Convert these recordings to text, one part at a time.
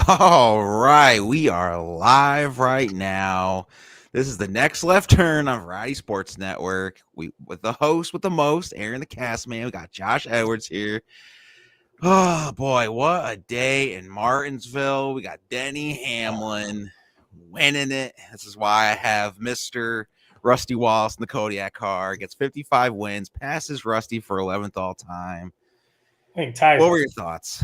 All right, we are live right now. This is the next left turn on Variety Sports Network. We with the host with the most, Aaron the cast man. We got Josh Edwards here. Oh boy, what a day in Martinsville. We got Denny Hamlin winning it. This is why I have Mr. Rusty Wallace in the Kodiak car. Gets 55 wins, passes Rusty for 11th all time. I think ties What him. were your thoughts?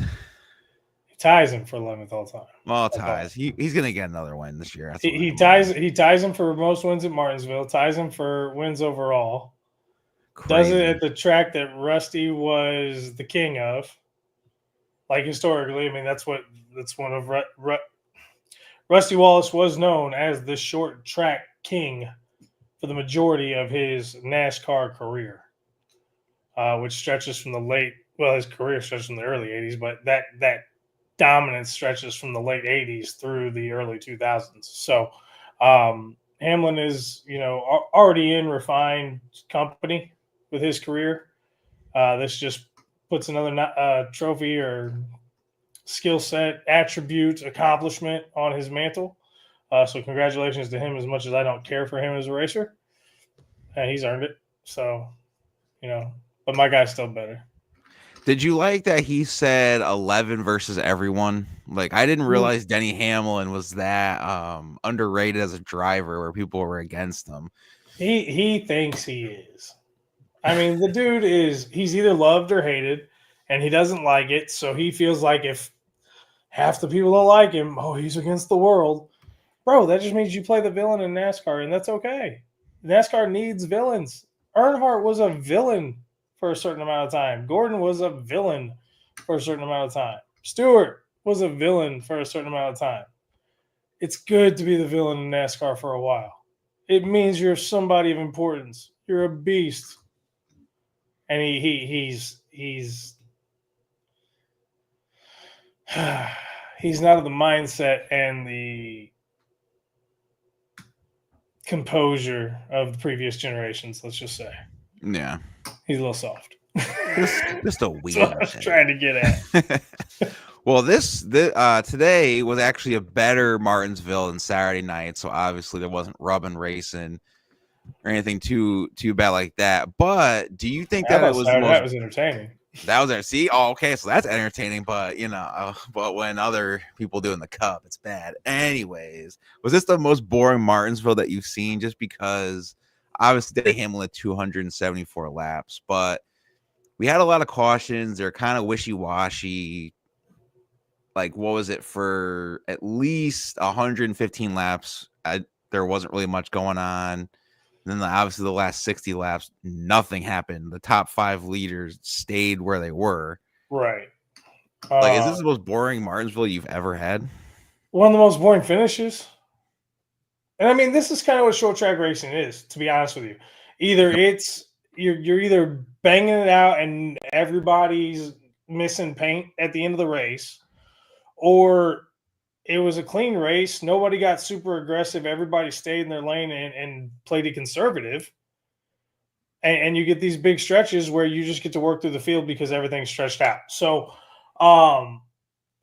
He ties him for 11th all time. Well, ties. He's gonna get another win this year. That's what He ties him for most wins at Martinsville. Ties him for wins overall. Does it at the track that Rusty was the king of. Like historically, I mean that's one of Rusty Wallace was known as the short track king for the majority of his NASCAR career, which stretches from the late. Well, his career stretches from the early '80s, but that dominance stretches from the late '80s through the early 2000s. So Hamlin is, already in refined company with his career. This just puts another trophy or skill set, attribute, accomplishment on his mantle. So congratulations to him. As much as I don't care for him as a racer, he's earned it. So, but my guy's still better. Did you like that he said 11 versus everyone? Like, I didn't realize Denny Hamlin was that underrated as a driver where people were against him. He thinks he is. I mean, the dude he's either loved or hated, and he doesn't like it. So he feels like if half the people don't like him, he's against the world. Bro, that just means you play the villain in NASCAR, and that's okay. NASCAR needs villains. Earnhardt was a villain for a certain amount of time. Gordon was a villain for a certain amount of time. Stewart was a villain for a certain amount of time. It's good to be the villain in NASCAR for a while. It means you're somebody of importance. You're a beast. And he's not of the mindset and the composure of the previous generations, let's just say. Yeah. He's a little soft. Just a weird. That's what I was trying to get at. Well, this today was actually a better Martinsville than Saturday night, so obviously there wasn't rubbing racing or anything too bad like that. But do you think that it was that was entertaining? That was there. See, okay, so that's entertaining, but but when other people do in the cup, it's bad. Anyways, was this the most boring Martinsville that you've seen? Just because obviously they handled 274 laps, but we had a lot of cautions. They're kind of wishy-washy. Like, what was it for at least 115 laps? There wasn't really much going on. And then obviously the last 60 laps, nothing happened. The top 5 leaders stayed where they were. Right. Like, is this the most boring Martinsville you've ever had? One of the most boring finishes. And I mean, this is kind of what short track racing is, to be honest with you. Either it's you're either banging it out and everybody's missing paint at the end of the race, or it was a clean race. Nobody got super aggressive. Everybody stayed in their lane and played it conservative. And you get these big stretches where you just get to work through the field because everything's stretched out. So,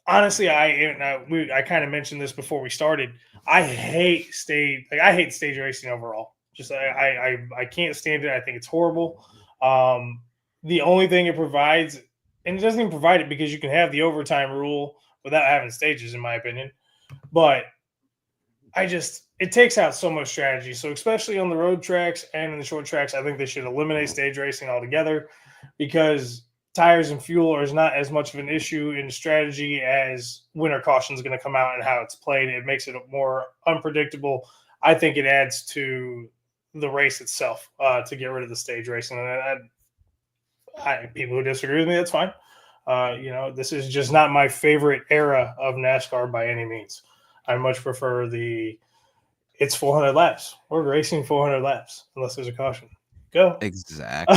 honestly, I kind of mentioned this before we started. I hate stage racing overall. Just I can't stand it. I think it's horrible. The only thing it provides, and it doesn't even provide it because you can have the overtime rule without having stages, in my opinion. But it takes out so much strategy. So especially on the road tracks and in the short tracks, I think they should eliminate stage racing altogether because tires and fuel is not as much of an issue in strategy as winter caution is going to come out and how it's played. It makes it more unpredictable. I think it adds to the race itself to get rid of the stage racing. And people who disagree with me, that's fine. This is just not my favorite era of NASCAR by any means. I much prefer it's 400 laps. We're racing 400 laps unless there's a caution. Go. Exactly.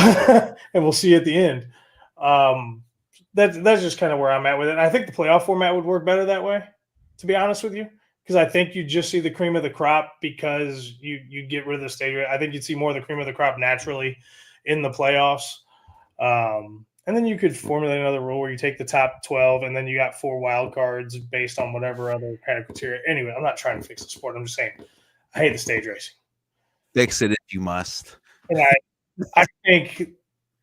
And we'll see you at the end. That's just kind of where I'm at with it. And I think the playoff format would work better that way, to be honest with you, because I think you just see the cream of the crop because you get rid of the stage. I think you'd see more of the cream of the crop naturally in the playoffs. And then you could formulate another rule where you take the top 12 and then you got 4 wild cards based on whatever other kind of criteria. Anyway, I'm not trying to fix the sport. I'm just saying I hate the stage racing. Fix it if you must. And I think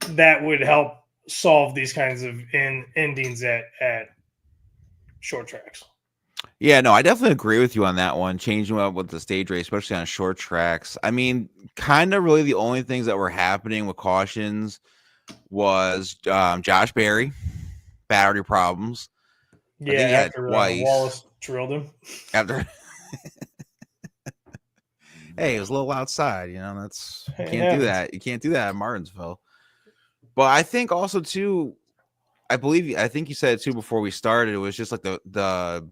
that would help solve these kinds of endings at short tracks. Yeah, no, I definitely agree with you on that one. Changing up with the stage race, especially on short tracks. I mean, kind of really the only things that were happening with cautions was Josh Berry, battery problems. Yeah, I think he had after twice. Wallace drilled him. After, hey, it was a little outside. You know, that's you can't do that. You can't do that at Martinsville. But I think also too, I think you said it too before we started. It was just like the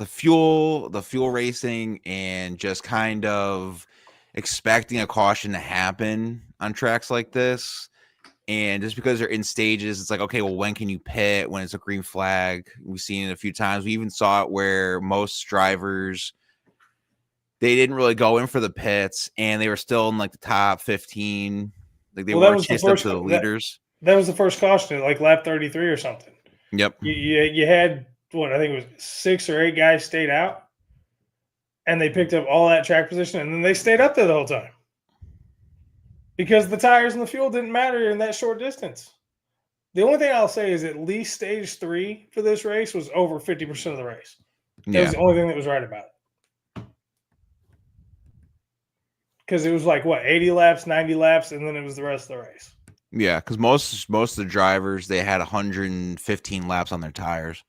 fuel racing and just kind of expecting a caution to happen on tracks like this. And just because they're in stages, it's like, okay, well, when can you pit when it's a green flag? We've seen it a few times. We even saw it where most drivers, they didn't really go in for the pits and they were still in like the top 15. Like they weren't chased up to the leaders. That was the first caution at like lap 33 or something. Yep. You had what I think it was 6 or 8 guys stayed out, and they picked up all that track position, and then they stayed up there the whole time because the tires and the fuel didn't matter in that short distance. The only thing I'll say is at least stage 3 for this race was over 50% of the race. That was the only thing that was right about it. Because it was like, what, 80 laps, 90 laps, and then it was the rest of the race. Yeah, because most of the drivers, they had 115 laps on their tires.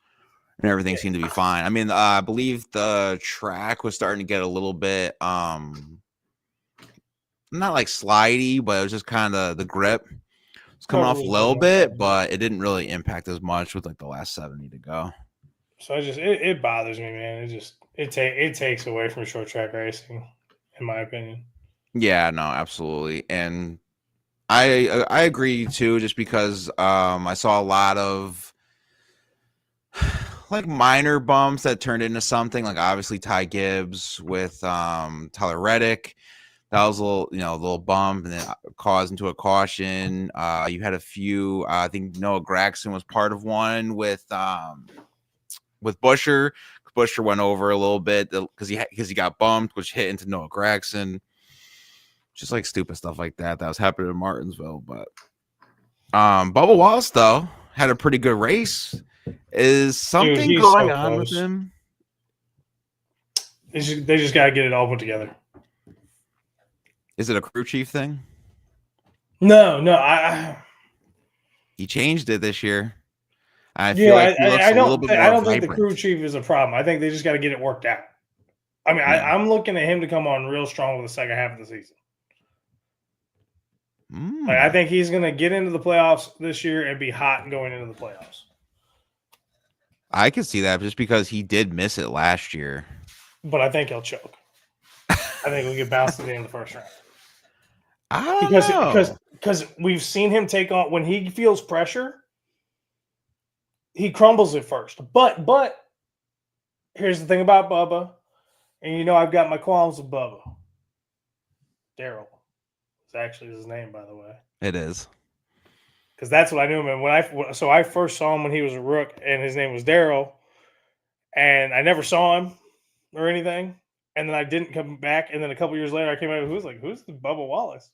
And everything seemed to be fine. I mean, I believe the track was starting to get a little bit, not like slidey, but it was just kind of the grip was coming off a little bit, but it didn't really impact as much with like the last 70 to go. So it bothers me, man. It takes away from short track racing, in my opinion. Yeah, no, absolutely, and I agree too. Just because I saw a lot of like minor bumps that turned into something. Like obviously Ty Gibbs with Tyler Reddick, that was a little bump, and then caused into a caution. You had a few. I think Noah Gragson was part of one with Busher. Busher went over a little bit because he got bumped, which hit into Noah Gragson. Just like stupid stuff like that was happening in Martinsville. But Bubba Wallace though had a pretty good race. Is something going on with him? They just got to get it all put together. Is it a crew chief thing? No. He changed it this year. I don't think the crew chief is a problem. I think they just got to get it worked out. I mean, yeah. I'm looking at him to come on real strong with the second half of the season. Like, I think he's going to get into the playoffs this year and be hot going into the playoffs. I can see that just because he did miss it last year. But I think he'll choke. I think he'll get bounced at the end of the first round. I don't know. Because we've seen him take on when he feels pressure, he crumbles at first. But here's the thing about Bubba, and I've got my qualms with Bubba. Daryl. It's actually his name, by the way. It is. Because that's what I knew him. And I first saw him when he was a rook, and his name was Daryl. And I never saw him or anything. And then I didn't come back. And then a couple years later, I came out. Who's the Bubba Wallace?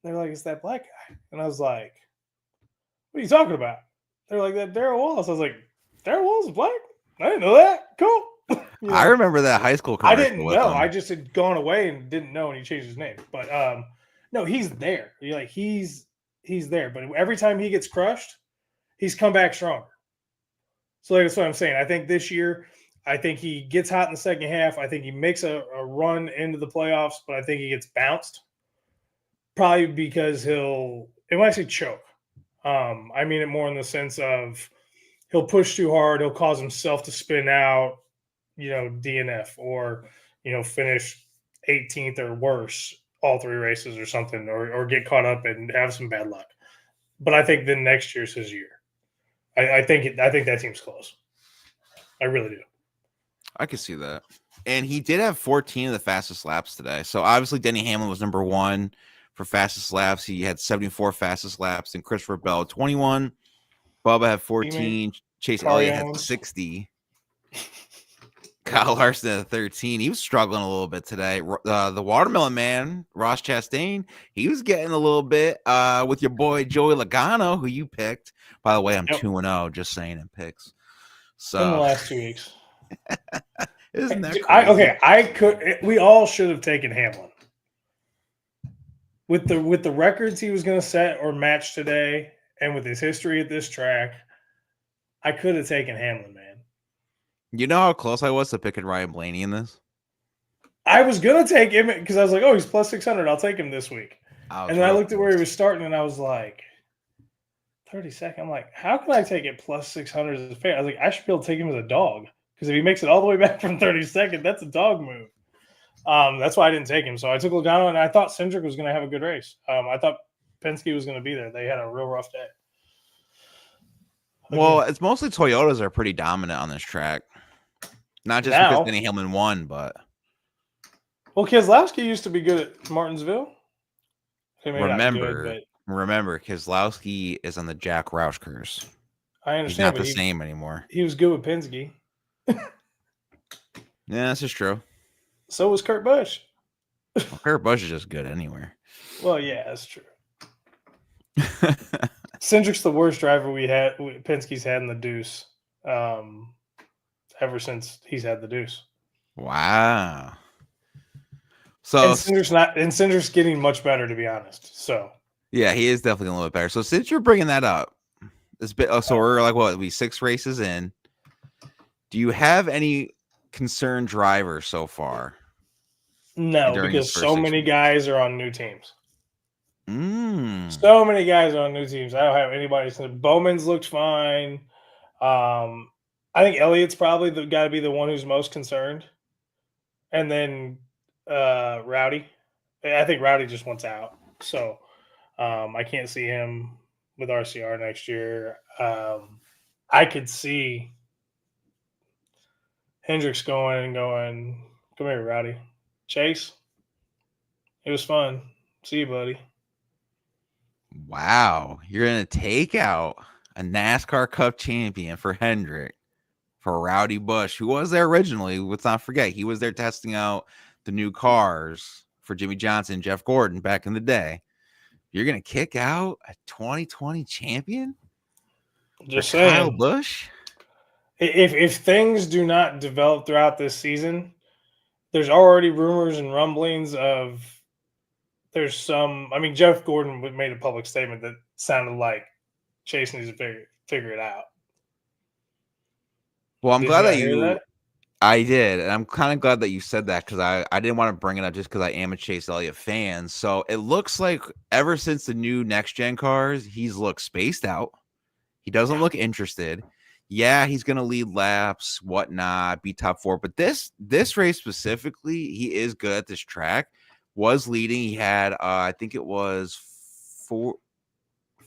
They're like, it's that black guy. And I was like, what are you talking about? They're like, that Daryl Wallace. I was like, Daryl Wallace is black? I didn't know that. Cool. I remember that high school commercial. I didn't know. I just had gone away and didn't know, and he changed his name. But no, he's there. He's there. But every time he gets crushed, he's come back stronger. So that's what I'm saying. I think this year, I think he gets hot in the second half. I think he makes a run into the playoffs, but I think he gets bounced. Probably because and when I say choke, I mean it more in the sense of he'll push too hard. He'll cause himself to spin out, DNF or, finish 18th or worse all 3 races or something, or get caught up and have some bad luck. But I think then next year's his year. I think that team's close. I really do. I can see that. And he did have 14 of the fastest laps today. So obviously Denny Hamlin was number 1 for fastest laps. He had 74 fastest laps, and Christopher Bell 21. Bubba had 14. Chase Elliott had 60. Kyle Larson at 13. He was struggling a little bit today. The Watermelon Man, Ross Chastain, he was getting a little bit with your boy Joey Logano, who you picked. By the way, I'm 2-0, just saying in picks. So in the last 2 weeks. Isn't that crazy? We all should have taken Hamlin. With the records he was going to set or match today, and with his history at this track, I could have taken Hamlin, man. You know how close I was to picking Ryan Blaney in this? I was going to take him because I was like, oh, he's plus 600. I'll take him this week. And then I looked at where he was starting, and I was like, 32nd. I'm like, how can I take it plus 600 as a fair? I was like, I should be able to take him as a dog because if he makes it all the way back from 32nd, that's a dog move. That's why I didn't take him. So I took Logano, and I thought Cindric was going to have a good race. I thought Penske was going to be there. They had a real rough day. Well, it's mostly Toyotas are pretty dominant on this track. Not just because Denny Hamlin won, but Keselowski used to be good at Martinsville. Remember, Keselowski is on the Jack Roush curse. I understand. He's not the same anymore. He was good with Penske. Yeah, this is true. So was Kurt Busch. Well, Kurt Busch is just good anywhere. Well, yeah, that's true. Cindric's the worst driver Penske's had in the deuce ever since he's had the deuce. Wow. So Cindric's getting much better, to be honest. So yeah, he is definitely a little bit better. So since you're bringing that up, we're like what? We 6 races in. Do you have any concerned drivers so far? No, because so many guys are on new teams. So many guys are on new teams. I don't have anybody. Bowman's looked fine. I think Elliott's probably got to be the one who's most concerned. And then Rowdy. I think Rowdy just wants out. So I can't see him with RCR next year. I could see Hendricks going, come here, Rowdy. Chase, it was fun. See you, buddy. Wow. You're going to take out a NASCAR Cup champion for Hendrick, for Rowdy Busch, who was there originally. Let's not forget, he was there testing out the new cars for Jimmy Johnson, Jeff Gordon back in the day. You're going to kick out a 2020 champion? Just saying. Kyle Busch? If things do not develop throughout this season, there's already rumors and rumblings of Jeff Gordon made a public statement that sounded like Chase needs to figure it out. Well, I'm glad that I did, and I'm kind of glad that you said that because I didn't want to bring it up just because I am a Chase Elliott fan. So it looks like ever since the new next-gen cars, he's looked spaced out. He doesn't look interested. Yeah, he's going to lead laps, whatnot, be top 4. But this race specifically, he is good at this track. Was leading. He had, I think it was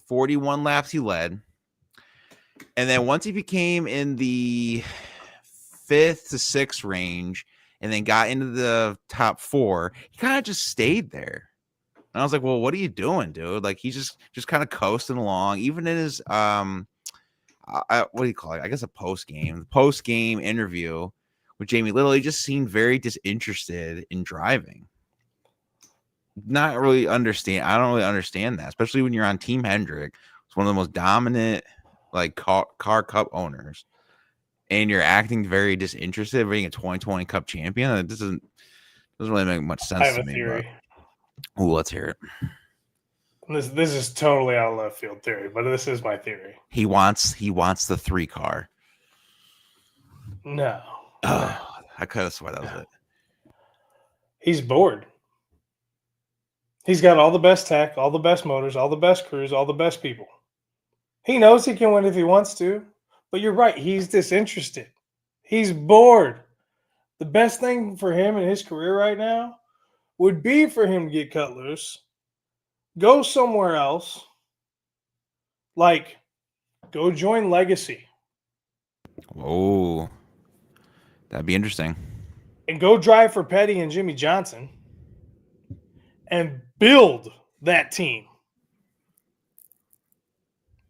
41 laps he led. And then once he became in the 5th to 6th range and then got into the top 4, he kind of just stayed there. And I was like, well, what are you doing, dude? Like, he's just kind of coasting along. Even in his, what do you call it? I guess a post-game interview with Jamie Little, he just seemed very disinterested in driving. I don't really understand that, especially when you're on Team Hendrick. It's one of the most dominant car cup owners, and you're acting very disinterested being a 2020 Cup champion. It doesn't really make much sense to me. Theory. Let's hear it. This is totally out of left field theory, but this is my theory. He wants the 3 car. No. I could have sworn that was it. He's bored. He's got all the best tech, all the best motors, all the best crews, all the best people. He knows he can win if he wants to, but you're right. He's disinterested. He's bored. The best thing for him in his career right now would be for him to get cut loose, go somewhere else, like go join Legacy. Oh, that'd be interesting. And go drive for Petty and Jimmy Johnson and build that team.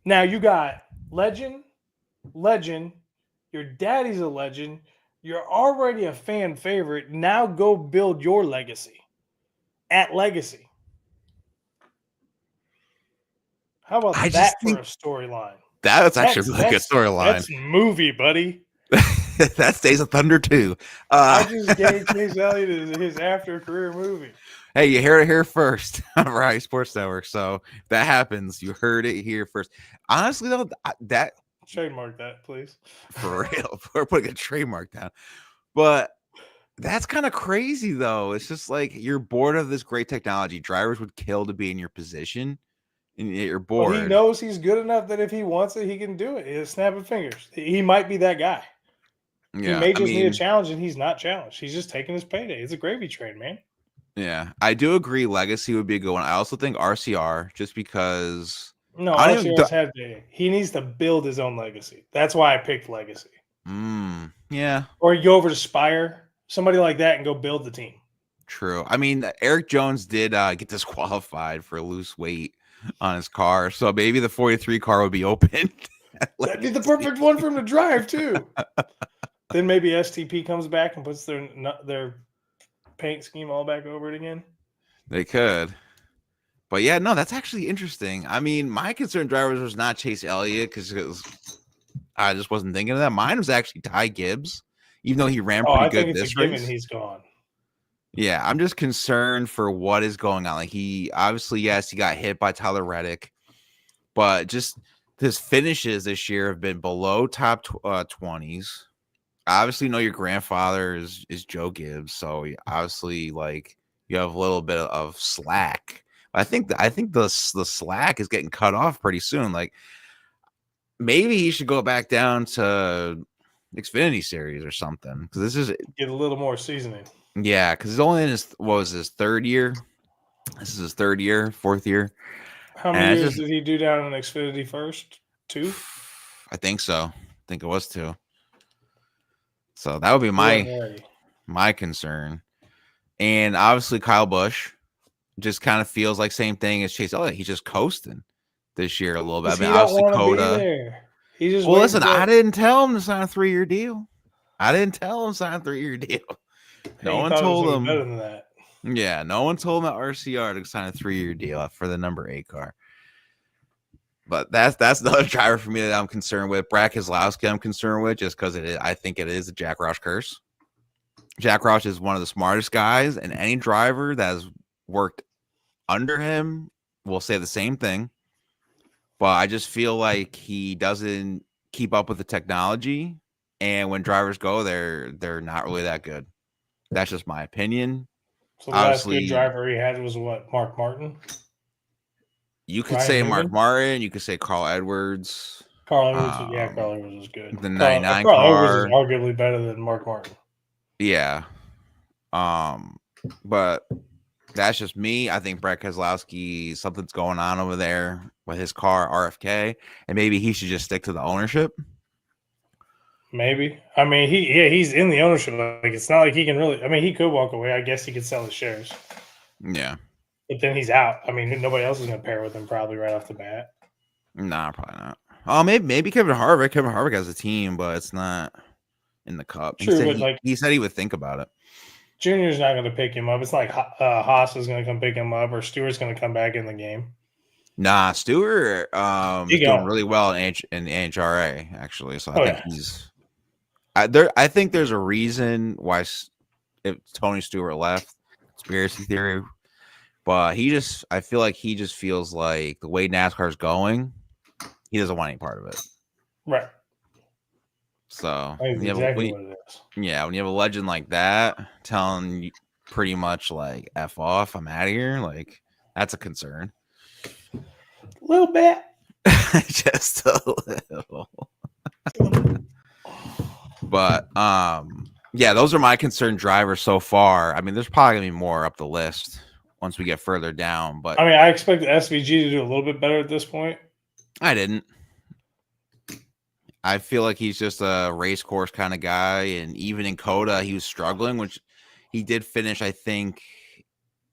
Now you got legend, your daddy's a legend, you're already a fan favorite. Now go build your legacy at Legacy. How about I that just for think a storyline? that's actually a really good storyline. That's movie, buddy. That Days of Thunder too. I just gave Chase Elliott his after career movie. Hey, you heard it here first on Variety Sports Network. So if that happens, you heard it here first. Honestly, though, that trademark that, please. For real, we're putting a trademark down. But that's kind of crazy, though. It's just like you're bored of this great technology. Drivers would kill to be in your position, and yet you're bored. Well, he knows he's good enough that if he wants it, he can do it. He's snapping fingers. He might be that guy. Yeah, he may just need a challenge, and he's not challenged. He's just taking his payday. It's a gravy train, man. Yeah, I do agree. Legacy would be a good one. I also think RCR, just because. No, RCR's had to. He needs to build his own legacy. That's why I picked Legacy. Yeah. Or you go over to Spire, somebody like that, and go build the team. True. I mean, Eric Jones did get disqualified for loose weight on his car, so maybe the 43 car would be open. That'd be the perfect one for him to drive too. Then maybe STP comes back and puts their paint scheme all back over it again. They could. But yeah, no, that's actually interesting. I mean, my concern drivers was not Chase Elliott because I just wasn't thinking of that. Mine was actually Ty Gibbs, even though he ran pretty good this race. He's gone. Yeah, I'm just concerned for what is going on. Like he obviously, yes, he got hit by Tyler Reddick, but just his finishes this year have been below top 20s. Obviously, know your grandfather is Joe Gibbs, so obviously, like you have a little bit of slack. I think the slack is getting cut off pretty soon. Like maybe he should go back down to Xfinity Series or something because this is get a little more seasoning. Yeah, because he's only in his third year. This is his third year, fourth year. How many years did he do down in Xfinity first? 2? I think so. I think it was 2. So that would be my concern. And obviously Kyle Busch just kind of feels like same thing as Chase Elliott. He's just coasting this year a little bit. I mean, obviously Coda. Listen, I didn't tell him to sign a 3-year deal. No one told him. Better than that. Yeah, no one told him at RCR to sign a 3-year deal for the number 8 car. But that's another driver for me that I'm concerned with. Brad Keselowski, I'm concerned with just because I think it is a Jack Roush curse. Jack Roush is one of the smartest guys, and any driver that has worked under him will say the same thing. But I just feel like he doesn't keep up with the technology, and when drivers go there, they're not really that good. That's just my opinion. So the last good driver he had was what? Mark Martin? You could say Mark Martin. You could say Carl Edwards. Carl Edwards was good. The 99 Carl car. Edwards is arguably better than Mark Martin. Yeah. But that's just me. I think Brad Keselowski, something's going on over there with his car, RFK, and maybe he should just stick to the ownership. Maybe. I mean, he's in the ownership. Like it's not like he can really. I mean, he could walk away. I guess he could sell his shares. Yeah. But then he's out. I mean, nobody else is going to pair with him probably right off the bat. Nah, probably not. Oh, maybe Kevin Harvick. Kevin Harvick has a team, but it's not in the Cup. True, he said he would think about it. Junior's not going to pick him up. It's like Haas is going to come pick him up, or Stewart's going to come back in the game. Nah, Stewart is doing really well in NHRA, actually. So I think he's I think there's a reason why if Tony Stewart left. Conspiracy theory. But I feel like he just feels like the way NASCAR's going, he doesn't want any part of it. Right. So when you have a legend like that telling you pretty much like F off, I'm out of here, like that's a concern. A little bit. Just a little. But yeah, those are my concerned drivers so far. I mean, there's probably gonna be more up the list once we get further down. But I mean, I expect SVG to do a little bit better at this point. I didn't. I feel like he's just a race course kind of guy, and even in Coda, he was struggling, which he did finish. I think.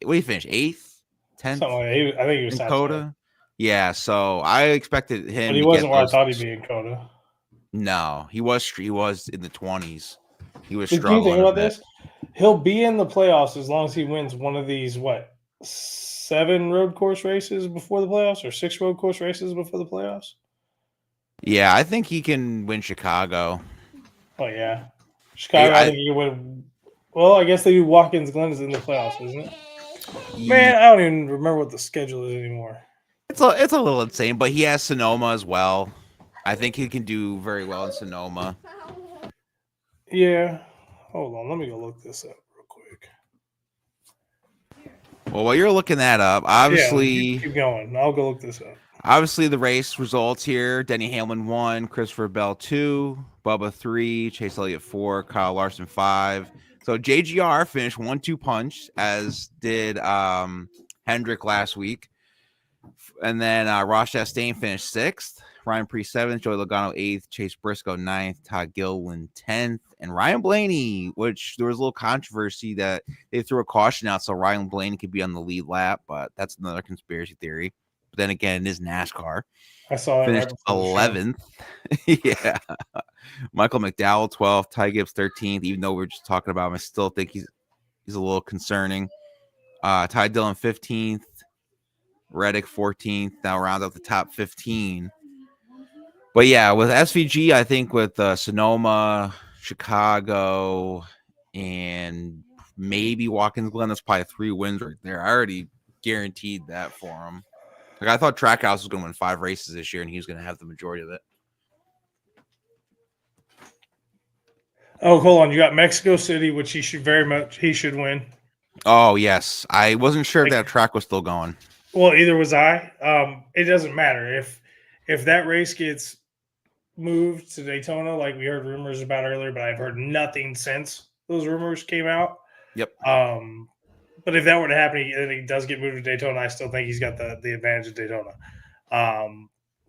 What did he finish? 8th 10th Something like that. I think he was in top 10. Coda. Yeah, so I expected him But he to wasn't get where I those. thought he'd be in Coda. No, he was in the 20s. He was But can you think struggling a about bit. this? He'll be in the playoffs as long as he wins one of these, 7 road course races before the playoffs or 6 road course races before the playoffs? Yeah, I think he can win Chicago. Oh, yeah. Chicago, I think he would. Well, I guess they do Watkins Glen is in the playoffs, isn't it? Man, I don't even remember what the schedule is anymore. It's a little insane, but he has Sonoma as well. I think he can do very well in Sonoma. Yeah. Hold on. Let me go look this up real quick. Well, while you're looking that up, obviously, keep going. I'll go look this up. Obviously, the race results here: Denny Hamlin 1, Christopher Bell 2, Bubba 3, Chase Elliott 4, Kyle Larson 5. So JGR finished 1-2 punch, as did Hendrick last week. And then Ross Chastain finished 6th, Ryan Preece 7th, Joey Logano 8th, Chase Briscoe 9th, Todd Gilliland 10th, and Ryan Blaney, which there was a little controversy that they threw a caution out so Ryan Blaney could be on the lead lap, but that's another conspiracy theory. But then again, it is NASCAR. I saw that finished right 11th. Yeah. Michael McDowell 12th, Ty Gibbs 13th. Even though we're just talking about him, I still think he's a little concerning. Ty Dillon 15th, Reddick 14th. Now round up the top 15. But yeah, with SVG, I think with Sonoma, Chicago, and maybe Watkins Glen, that's probably 3 wins right there. I already guaranteed that for him. Like, I thought Trackhouse was going to win 5 races this year, and he was going to have the majority of it. Oh, hold on. You got Mexico City, which he should win. Oh, yes. I wasn't sure if that track was still going. Well, either was I. It doesn't matter. If that race gets moved to Daytona, like we heard rumors about earlier, but I've heard nothing since those rumors came out. Yep. But if that were to happen and he does get moved to Daytona, I still think he's got the advantage of Daytona.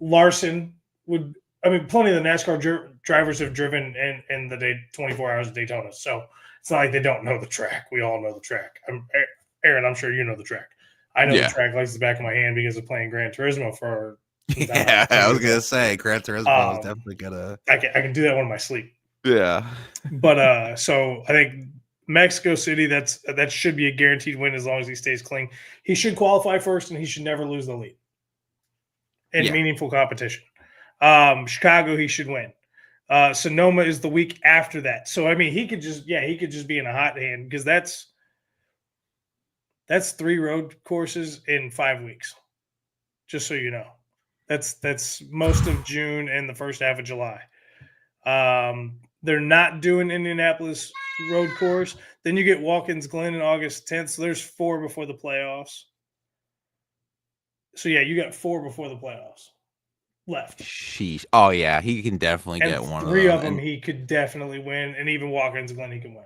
Larson would. I mean, plenty of the NASCAR drivers have driven in the day 24 hours of Daytona, so it's not like they don't know the track. We all know the track. Aaron, I'm sure you know the track. I know the track like the back of my hand because of playing Gran Turismo for. Yeah, I was gonna say Gran Turismo is definitely gonna. I can do that one in my sleep. Yeah, but so I think Mexico City that should be a guaranteed win as long as he stays clean. He should qualify first, and he should never lose the lead in meaningful competition. Chicago, he should win. Sonoma is the week after that, so I mean he could just be in a hot hand because that's 3 road courses in 5 weeks. Just so you know. That's most of June and the first half of July. They're not doing Indianapolis road course. Then you get Watkins Glen in August 10th. So there's 4 before the playoffs. So yeah, you got 4 before the playoffs left. Sheesh. Oh yeah, he can definitely get one of them. 3 of them he could definitely win, and even Watkins Glen he can win.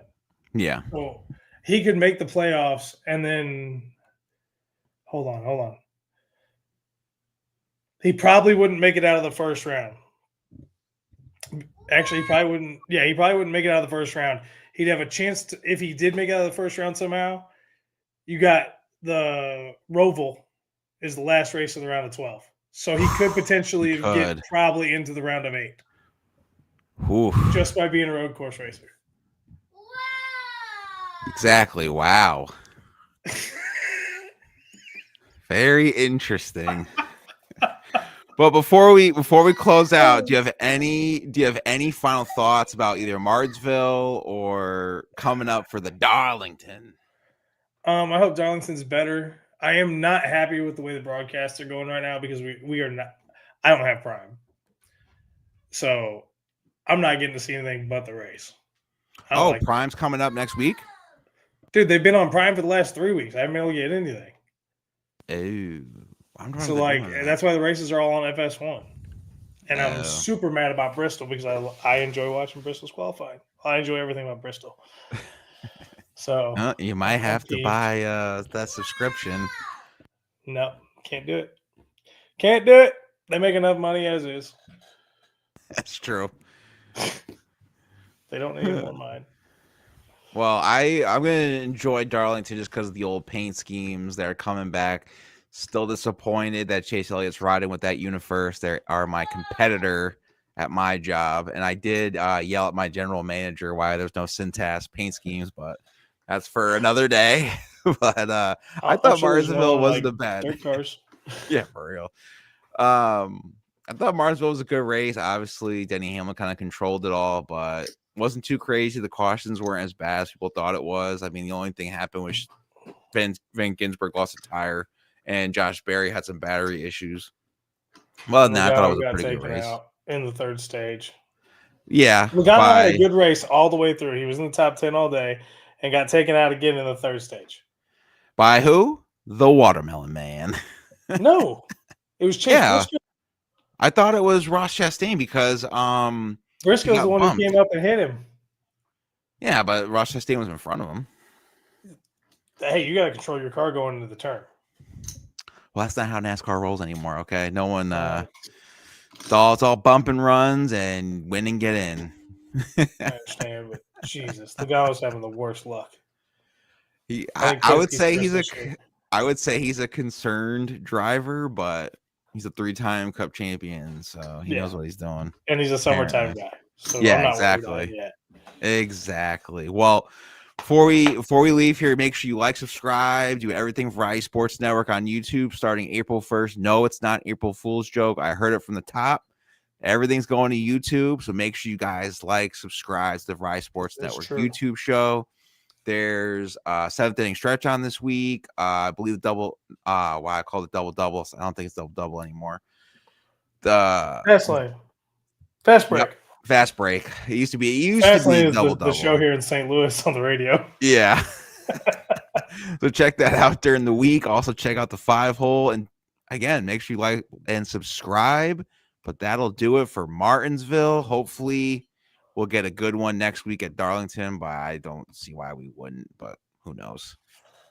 Yeah. So he could make the playoffs, and then hold on. He probably wouldn't make it out of the first round. Actually, he probably wouldn't. Yeah, he probably wouldn't make it out of the first round. He'd have a chance to, if he did make it out of the first round somehow. You got the Roval is the last race of the round of 12, so he could potentially get probably into the round of 8. Oof. Just by being a road course racer. Exactly. Wow. Very interesting. But before we close out, do you have any final thoughts about either Martinsville or coming up for the Darlington? I hope Darlington's better. I am not happy with the way the broadcasts are going right now because we are not. I don't have Prime, so I'm not getting to see anything but the race. Prime's coming up next week, dude. They've been on Prime for the last 3 weeks. I haven't been able to get anything. So that's why the races are all on FS1, and I'm super mad about Bristol because I enjoy watching Bristol's qualifying. I enjoy everything about Bristol. So you might have to buy that subscription. No, can't do it. Can't do it. They make enough money as is. That's true. They don't need more mine. Well, I'm gonna enjoy Darlington just because of the old paint schemes that are coming back. Still disappointed that Chase Elliott's riding with that Universe. They are my competitor at my job, and I did yell at my general manager why there's no Cintas paint schemes, but that's for another day. But I I'm thought sure there's Martinsville no wasn't like a bad. dirt cars. Yeah, for real. I thought Martinsville was a good race. Obviously, Denny Hamlin kind of controlled it all, but wasn't too crazy. The cautions weren't as bad as people thought it was. I mean, the only thing happened was Van Ginsburg lost a tire, and Josh Berry had some battery issues. Well, And no, I thought it Logano was a got pretty good taken race. out in the third stage. Yeah, Logano had a good race all the way through. He was in the top 10 all day and got taken out again in the third stage. by who? The Watermelon Man. No, it was Chase Yeah, Briscoe. I thought it was Ross Chastain because he Briscoe's the got one who bumped. came up and hit him. Yeah, but Ross Chastain was in front of him. Hey, you got to control your car going into the turn. Well, that's not how NASCAR rolls anymore. Okay, no one. It's all bump and runs and win and get in. I understand, but Jesus, Logano's having the worst luck. I would say he's a concerned driver, but he's a 3-time Cup champion, so he knows what he's doing. And he's a summertime guy. So yeah, I'm not exactly. Yet. Exactly. Well, before we leave here, make sure you like, subscribe, do everything Variety Sports Network on YouTube starting April 1st. No, it's not April Fool's joke. I heard it from the top. Everything's going to YouTube, so make sure you guys like, subscribe to the Variety Sports Network YouTube show. There's seventh inning stretch on this week. I believe double. Why I call it double. So I don't think it's double anymore. The fast lane, fast break. Yep, fast break. It used to be Fast lane is double. The show here in St. Louis on the radio. Yeah. So check that out during the week. Also check out the 5-hole, and again, make sure you like and subscribe. But that'll do it for Martinsville. Hopefully, we'll get a good one next week at Darlington, but I don't see why we wouldn't, but who knows.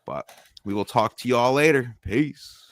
But we will talk to you all later. Peace.